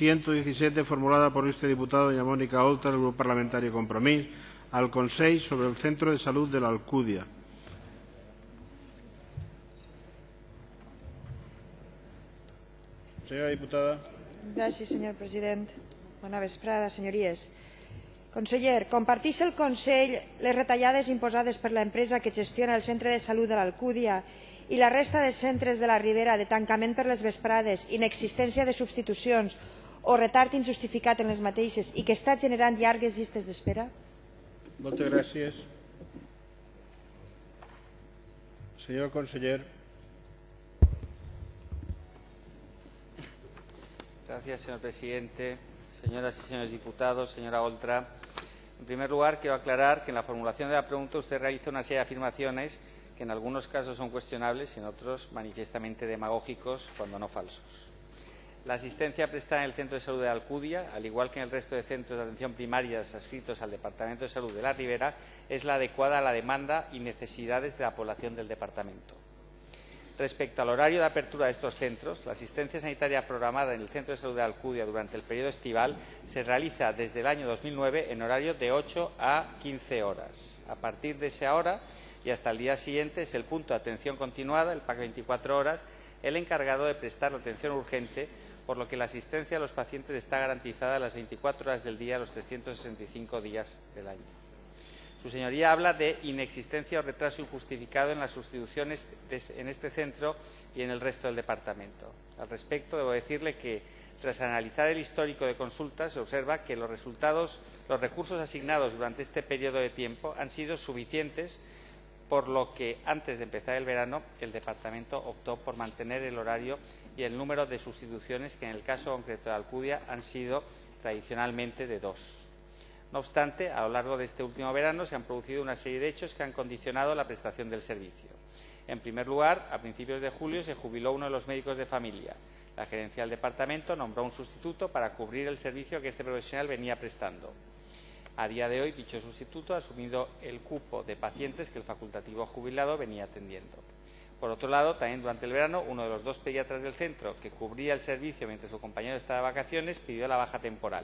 117 formulada por este diputado, doña Mónica Oltra, del Grupo Parlamentario Compromís, al Consell sobre el Centro de Salud de l'Alcúdia. Senyora diputada. Gràcies, senyor president. Bona vesprada, senyories. Conseller, comparteix el Consell les retallades imposades per l'empresa que gestiona el Centre de Salut de l'Alcúdia i la resta de centres de la Ribera de tancament per les vesprades, inexistència de substitucions o retard injustificat en les mateixes i que està generant llargues llistes d'espera? Moltes gràcies. Senyor conseller. Gracias, señor presidente. Señoras y señores diputados, señora Oltra, en primer lugar quiero aclarar que en la formulación de la pregunta usted realiza una serie de afirmaciones que en algunos casos son cuestionables y en otros manifiestamente demagógicos, cuando no falsos. La asistencia prestada en el Centro de Salud de Alcúdia, al igual que en el resto de centros de atención primarias adscritos al Departamento de Salud de la Ribera, es la adecuada a la demanda y necesidades de la población del departamento. Respecto al horario de apertura de estos centros, la asistencia sanitaria programada en el Centro de Salud de Alcúdia durante el periodo estival se realiza desde el año 2009 en horario de 8 a 15 horas. A partir de esa hora y hasta el día siguiente es el punto de atención continuada, el PAC 24 horas, el encargado de prestar la atención urgente, por lo que la asistencia a los pacientes está garantizada las 24 horas del día, los 365 días del año. Su señoría habla de inexistencia o retraso injustificado en las sustituciones en este centro y en el resto del departamento. Al respecto, debo decirle que, tras analizar el histórico de consultas, se observa que los recursos asignados durante este periodo de tiempo han sido suficientes, por lo que, antes de empezar el verano, el departamento optó por mantener el horario y el número de sustituciones, que en el caso concreto de Alcúdia han sido tradicionalmente de 2. No obstante, a lo largo de este último verano se han producido una serie de hechos que han condicionado la prestación del servicio. En primer lugar, a principios de julio se jubiló uno de los médicos de familia. La gerencia del departamento nombró un sustituto para cubrir el servicio que este profesional venía prestando. A día de hoy, dicho sustituto ha asumido el cupo de pacientes que el facultativo jubilado venía atendiendo. Por otro lado, también durante el verano, uno de los 2 pediatras del centro, que cubría el servicio mientras su compañero estaba de vacaciones, pidió la baja temporal,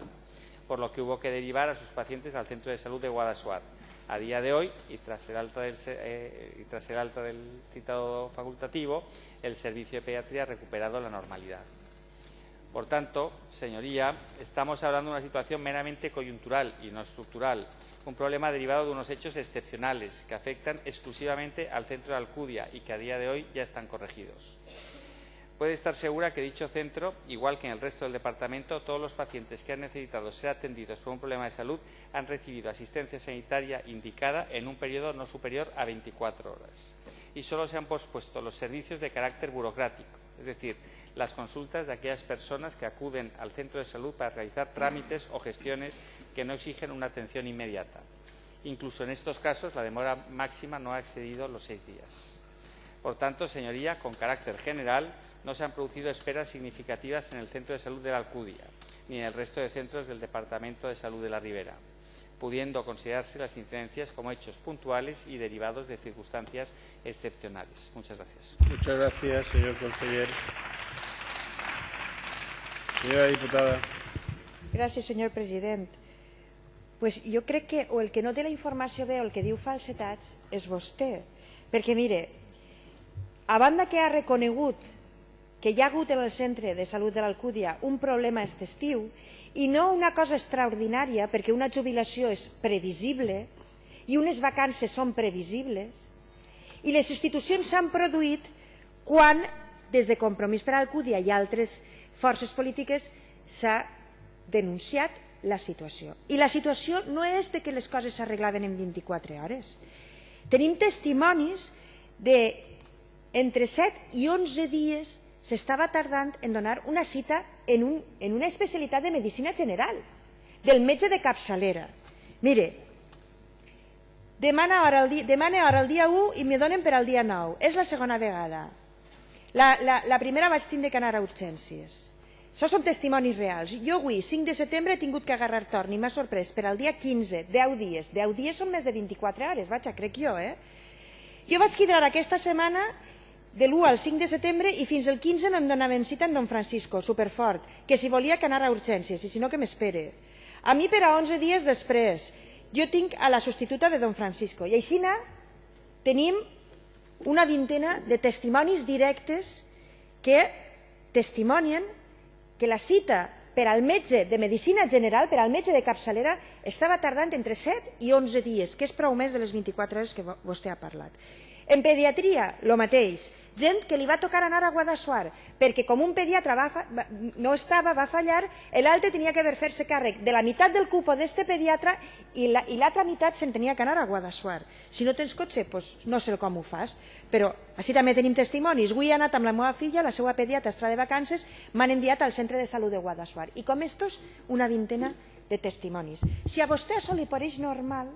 por lo que hubo que derivar a sus pacientes al Centro de Salud de Guadassuar. A día de hoy, y tras el alta del citado facultativo, el servicio de pediatría ha recuperado la normalidad. Por tanto, señoría, estamos hablando de una situación meramente coyuntural y no estructural, un problema derivado de unos hechos excepcionales que afectan exclusivamente al centro de Alcúdia y que a día de hoy ya están corregidos. Puede estar segura que dicho centro, igual que en el resto del departamento, todos los pacientes que han necesitado ser atendidos por un problema de salud han recibido asistencia sanitaria indicada en un periodo no superior a 24 horas. Y solo se han pospuesto los servicios de carácter burocrático, es decir, las consultas de aquellas personas que acuden al centro de salud para realizar trámites o gestiones que no exigen una atención inmediata. Incluso en estos casos, la demora máxima no ha excedido los 6 días. Por tanto, señoría, con carácter general, no se han producido esperas significativas en el Centro de Salud de la Alcúdia, ni en el resto de centros del Departamento de Salud de la Ribera, pudiendo considerarse las incidencias como hechos puntuales y derivados de circunstancias excepcionales. Muchas gracias. Muchas gracias, señor conseller. Senyora diputada. Gràcies, senyor president. Pues jo crec que o el que no té la informació bé o el que diu falsetats és vostè. Perquè, mire, a banda que ha reconegut que hi ha hagut en el Centre de Salut de l'Alcúdia un problema aquest estiu, i no una cosa extraordinària, perquè una jubilació és previsible i unes vacances són previsibles, i les substitucions s'han produït quan, des de Compromís per Alcúdia i altres forces polítiques, s'ha denunciat la situació. I la situació no és que les coses s'arreglaven en 24 hores. Tenim testimonis d'entre 7 i 11 dies s'estava tardant en donar una cita en una especialitat de medicina general, del metge de capçalera. Mire, demana hora el dia 1 i me donen per al dia 9. És la segona vegada. La primera vaig tindre que anar a urgències. Això són testimonis reals. Jo avui, 5 de setembre, he tingut que agarrar torn i m'ha sorprès per al dia 15, 10 dies. 10 dies són més de 24 hores, vaja, crec jo, Jo vaig quedar aquesta setmana de l'1 al 5 de setembre i fins al 15 no em donaven cita en Don Francisco, superfort, que si volia que anara a urgències i si no que m'espere. A mi per a 11 dies després jo tinc a la substituta de Don Francisco i així tenim una vintena de testimonis directes que testimonien que la cita per al metge de medicina general, per al metge de capçalera, estava tardant entre 7 i 11 dies, que és prou més de les 24 hores que vostè ha parlat. En pediatria, el mateix. Gent que li va tocar anar a Guadassuar, perquè com un pediatre no estava, va fallar, l'altre tenia que fer-se càrrec de la meitat del cupo d'este pediatre i l'altra meitat se'n tenia que anar a Guadassuar. Si no tens cotxe, no sé com ho fas, però així també tenim testimonis. Avui he anat amb la meva filla, la seva pediatra està de vacances, m'han enviat al centre de salut de Guadassuar. I com estos, una vintena de testimonis. Si a vostè això li pareix normal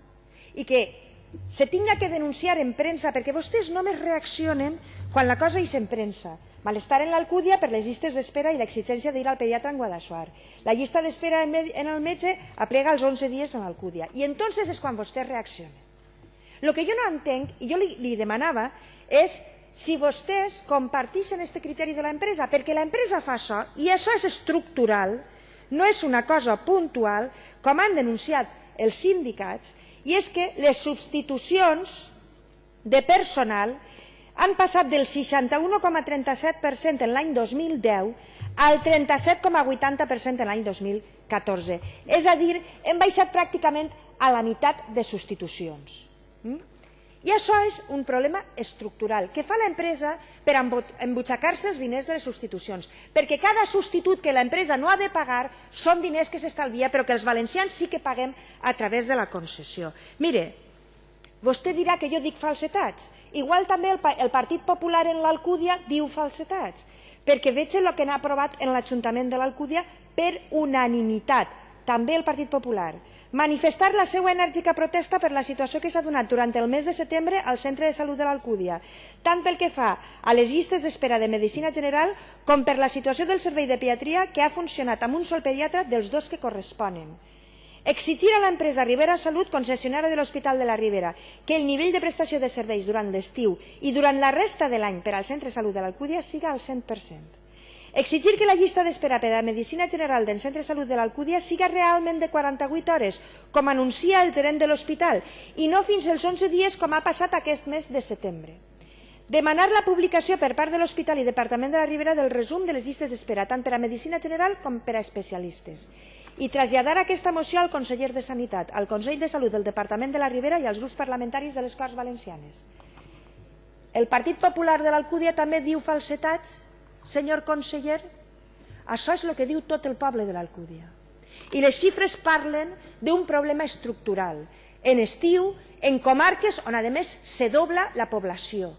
i que se tinga que denunciar en premsa, perquè vostès només reaccionen quan la cosa és en premsa. Malestar en l'Alcúdia per les llistes d'espera i l'exigència d'ir al pediatre en Guadassuar. La llista d'espera en el metge aplega els 11 dies en l'Alcúdia. I entonces és quan vostès reaccionen. El que jo no entenc, i jo li demanava, és si vostès comparteixen aquest criteri de l'empresa, perquè l'empresa fa això, i això és estructural, no és una cosa puntual, com han denunciat els sindicats, i és que les substitucions de personal han passat del 61,37% en l'any 2010 al 37,80% en l'any 2014. És a dir, hem baixat pràcticament a la meitat de substitucions. I això és un problema estructural que fa l'empresa per embutxacar-se els diners de les substitucions, perquè cada substitut que l'empresa no ha de pagar són diners que s'estalvia, però que els valencians sí que paguem a través de la concessió. Mire, vostè dirà que jo dic falsetats. Igual també el Partit Popular en l'Alcúdia diu falsetats, perquè veig el que n'ha aprovat en l'Ajuntament de l'Alcúdia per unanimitat, també el Partit Popular. Manifestar la seva enèrgica protesta per la situació que s'ha donat durant el mes de setembre al Centre de Salut de l'Alcúdia, tant pel que fa a les llistes d'espera de medicina general com per la situació del servei de pediatria que ha funcionat amb un sol pediatre dels dos que corresponen. Exigir a l'empresa Ribera Salut, concessionària de l'Hospital de la Ribera, que el nivell de prestació de serveis durant l'estiu i durant la resta de l'any per al Centre de Salut de l'Alcúdia siga al 100%. Exigir que la llista d'espera per a medicina general del Centre de Salut de l'Alcúdia siga realment de 48 hores, com anuncia el gerent de l'hospital, i no fins als 11 dies com ha passat aquest mes de setembre. Demanar la publicació per part de l'Hospital i Departament de la Ribera del resum de les llistes d'espera, tant per a medicina general com per a especialistes. I traslladar aquesta moció al conseller de Sanitat, al Consell de Salut del Departament de la Ribera i als grups parlamentaris de les Corts Valencianes. El Partit Popular de l'Alcúdia també diu falsetats. Senyor conseller, això és el que diu tot el poble de l'Alcúdia. I les xifres parlen d'un problema estructural, en estiu, en comarques on a més se dobla la població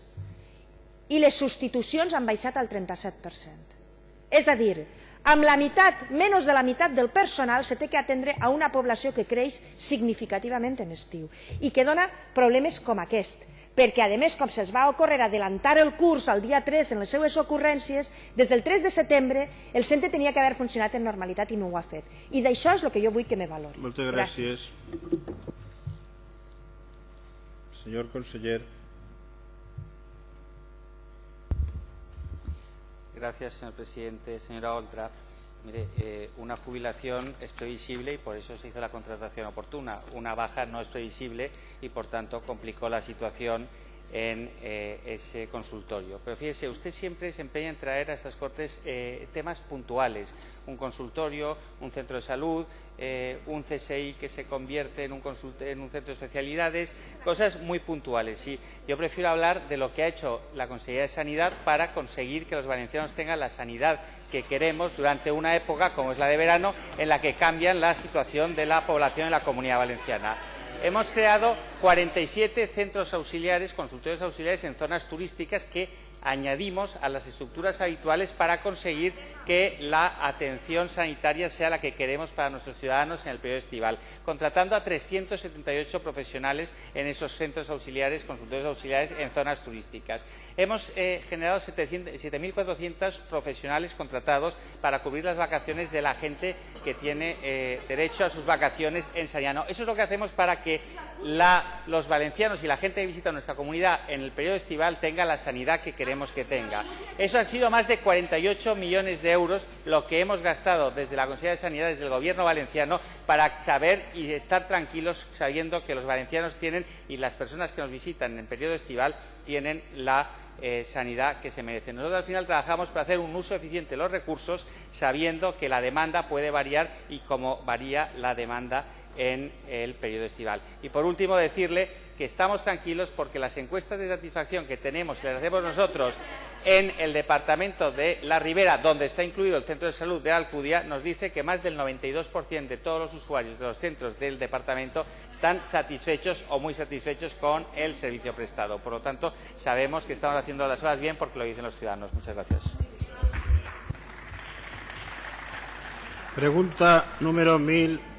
i les substitucions han baixat al 37%. És a dir, amb la meitat, menys de la meitat del personal se té que atendre a una població que creix significativament en estiu i que dona problemes com aquest, perquè, a més, com se'ls va ocórrer adelantar el curs al dia 3 en les seues ocurrències, des del 3 de setembre el centre tenia que haver funcionat en normalitat i no ho ha fet. I d'això és el que jo vull que me valori. Moltes gràcies. Senyor conseller. Gracias, señor presidente. Señora Oltra, mire, una jubilación es previsible y por eso se hizo la contratación oportuna. Una baja no es previsible y, por tanto, complicó la situación en ese consultorio. Pero fíjese, usted siempre se empeña en traer a estas Cortes temas puntuales. Un consultorio, un centro de salud, un CSI que se convierte en un centro de especialidades, cosas muy puntuales. Y yo prefiero hablar de lo que ha hecho la Consejería de Sanidad para conseguir que los valencianos tengan la sanidad que queremos durante una época, como es la de verano, en la que cambian la situación de la población en la Comunidad Valenciana. Hemos creado 47 centros auxiliares, consultorios auxiliares en zonas turísticas que añadimos a las estructuras habituales para conseguir que la atención sanitaria sea la que queremos para nuestros ciudadanos en el periodo estival, contratando a 378 profesionales en esos centros auxiliares, consultorios auxiliares en zonas turísticas. Hemos generado 7.400 profesionales contratados para cubrir las vacaciones de la gente que tiene derecho a sus vacaciones en Sariano. Eso es lo que hacemos para que los valencianos y la gente que visita nuestra comunidad en el periodo estival tenga la sanidad que queremos queremos que tenga. Eso han sido más de 48 millones de euros lo que hemos gastado desde la Consejería de Sanidad, desde el Gobierno valenciano, para saber y estar tranquilos sabiendo que los valencianos tienen, y las personas que nos visitan en periodo estival, tienen la sanidad que se merecen. Nosotros al final trabajamos para hacer un uso eficiente de los recursos, sabiendo que la demanda puede variar y cómo varía la demanda en el periodo estival. Y por último, decirle que estamos tranquilos porque las encuestas de satisfacción que tenemos y las hacemos nosotros en el departamento de La Ribera, donde está incluido el centro de salud de Alcudia, nos dice que más del 92% de todos los usuarios de los centros del departamento están satisfechos o muy satisfechos con el servicio prestado. Por lo tanto, sabemos que estamos haciendo las cosas bien porque lo dicen los ciudadanos. Muchas gracias. Pregunta número 1000.